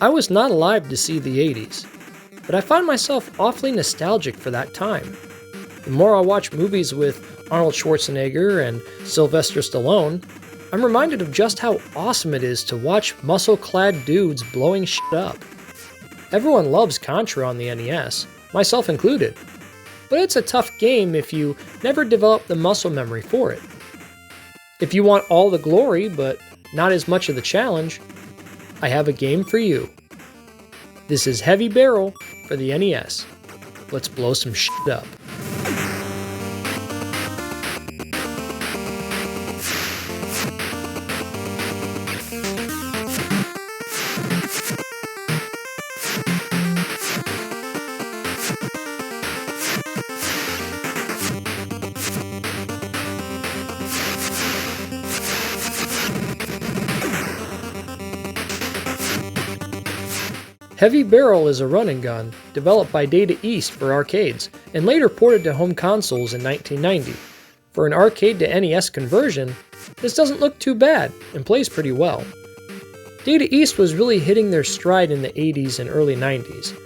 I was not alive to see the 80s, but I find myself awfully nostalgic for that time. The more I watch movies with Arnold Schwarzenegger and Sylvester Stallone, I'm reminded of just how awesome it is to watch muscle-clad dudes blowing shit up. Everyone loves Contra on the NES, myself included, but it's a tough game if you never develop the muscle memory for it. If you want all the glory, but not as much of the challenge, I have a game for you. This is Heavy Barrel for the NES. Let's blow some shit up. Heavy Barrel is a run-and-gun developed by Data East for arcades and later ported to home consoles in 1990. For an arcade to NES conversion, this doesn't look too bad and plays pretty well. Data East was really hitting their stride in the 80s and early 90s.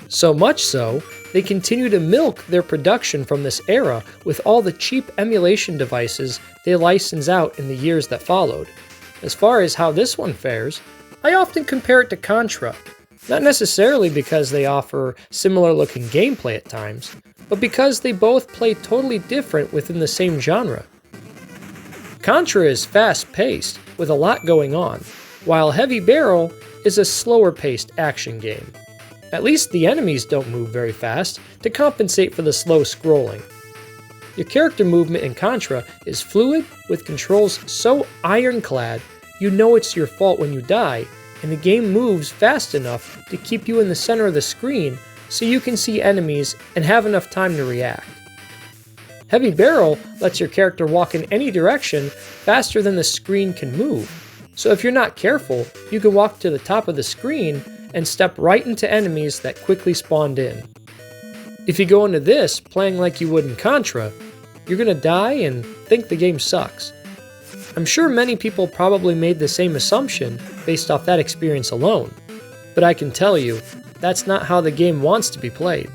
So much so, they continue to milk their production from this era with all the cheap emulation devices they license out in the years that followed. As far as how this one fares, I often compare it to Contra. Not necessarily because they offer similar looking gameplay at times, but because they both play totally different within the same genre. Contra is fast paced, with a lot going on, while Heavy Barrel is a slower paced action game. At least the enemies don't move very fast to compensate for the slow scrolling. Your character movement in Contra is fluid, with controls so ironclad you know it's your fault when you die, and the game moves fast enough to keep you in the center of the screen so you can see enemies and have enough time to react. Heavy Barrel lets your character walk in any direction faster than the screen can move, so if you're not careful, you can walk to the top of the screen and step right into enemies that quickly spawned in. If you go into this playing like you would in Contra, you're gonna die and think the game sucks. I'm sure many people probably made the same assumption based off that experience alone, but I can tell you, that's not how the game wants to be played.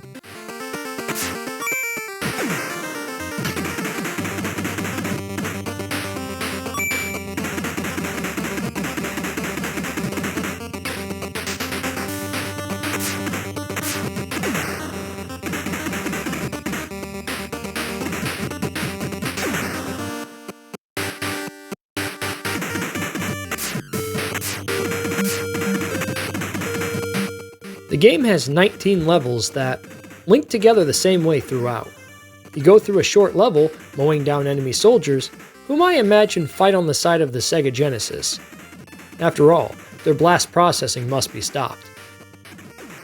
The game has 19 levels that link together the same way throughout. You go through a short level, mowing down enemy soldiers, whom I imagine fight on the side of the Sega Genesis. After all, their blast processing must be stopped.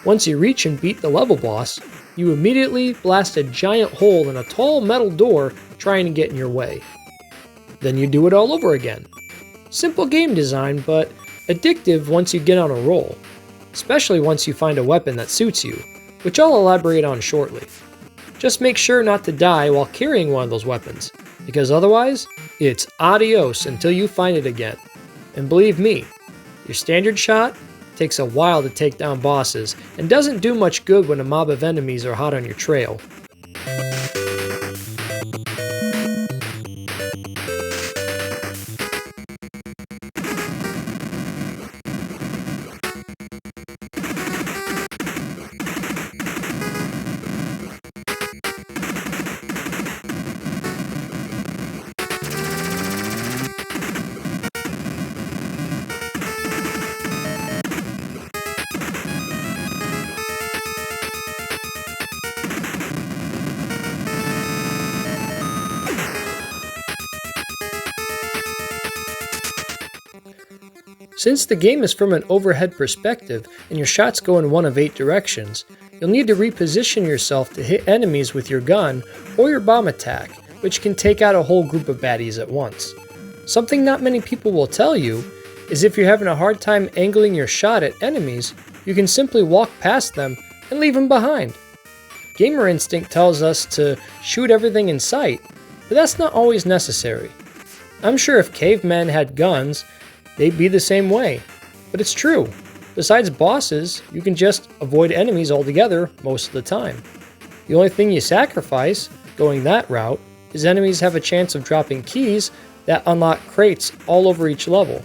Once you reach and beat the level boss, you immediately blast a giant hole in a tall metal door trying to get in your way. Then you do it all over again. Simple game design, but addictive once you get on a roll. Especially once you find a weapon that suits you, which I'll elaborate on shortly. Just make sure not to die while carrying one of those weapons, because otherwise, it's adios until you find it again. And believe me, your standard shot takes a while to take down bosses and doesn't do much good when a mob of enemies are hot on your trail. Since the game is from an overhead perspective and your shots go in one of 8 directions, you'll need to reposition yourself to hit enemies with your gun or your bomb attack, which can take out a whole group of baddies at once. Something not many people will tell you is if you're having a hard time angling your shot at enemies, you can simply walk past them and leave them behind. Gamer instinct tells us to shoot everything in sight, but that's not always necessary. I'm sure if cavemen had guns, they'd be the same way. But it's true. Besides bosses, you can just avoid enemies altogether most of the time. The only thing you sacrifice, going that route, is enemies have a chance of dropping keys that unlock crates all over each level.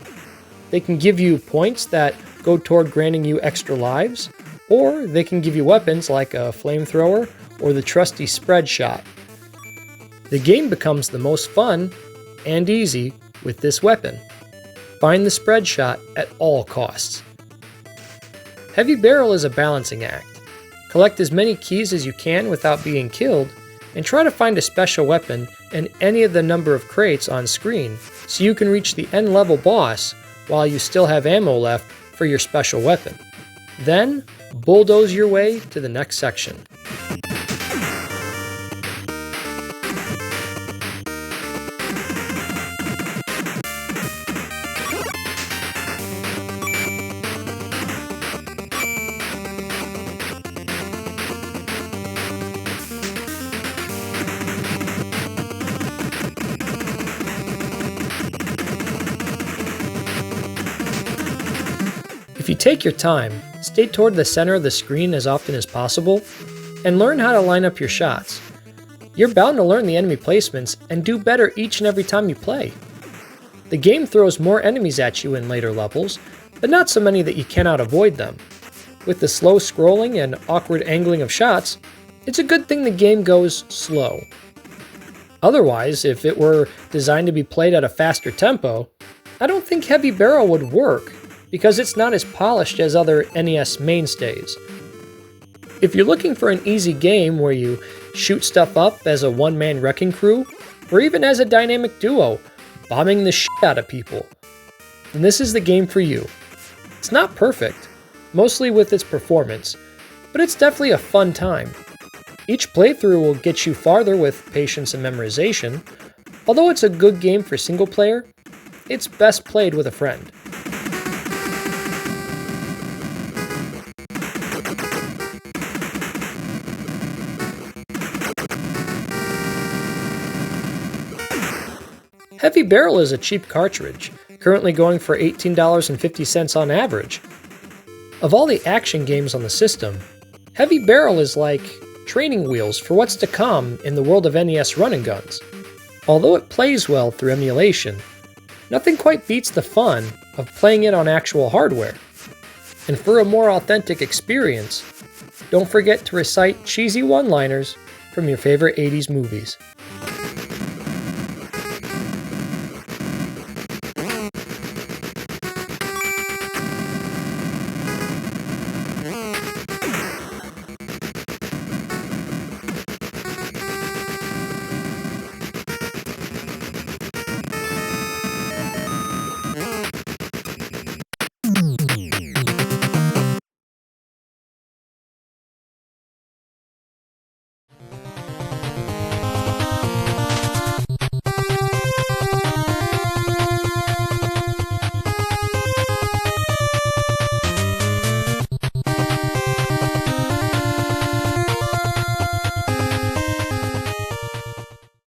They can give you points that go toward granting you extra lives, or they can give you weapons like a flamethrower or the trusty spread shot. The game becomes the most fun and easy with this weapon. Find the spread shot at all costs. Heavy barrel is a balancing act. Collect as many keys as you can without being killed, and try to find a special weapon in any of the number of crates on screen so you can reach the end level boss while you still have ammo left for your special weapon. Then, bulldoze your way to the next section. If you take your time, stay toward the center of the screen as often as possible, and learn how to line up your shots. You're bound to learn the enemy placements and do better each and every time you play. The game throws more enemies at you in later levels, but not so many that you cannot avoid them. With the slow scrolling and awkward angling of shots, it's a good thing the game goes slow. Otherwise, if it were designed to be played at a faster tempo, I don't think Heavy Barrel would work, because it's not as polished as other NES mainstays. If you're looking for an easy game where you shoot stuff up as a one-man wrecking crew, or even as a dynamic duo, bombing the shit out of people, then this is the game for you. It's not perfect, mostly with its performance, but it's definitely a fun time. Each playthrough will get you farther with patience and memorization. Although it's a good game for single player, it's best played with a friend. Heavy Barrel is a cheap cartridge, currently going for $18.50 on average. Of all the action games on the system, Heavy Barrel is like training wheels for what's to come in the world of NES run and guns. Although it plays well through emulation, nothing quite beats the fun of playing it on actual hardware. And for a more authentic experience, don't forget to recite cheesy one-liners from your favorite 80s movies.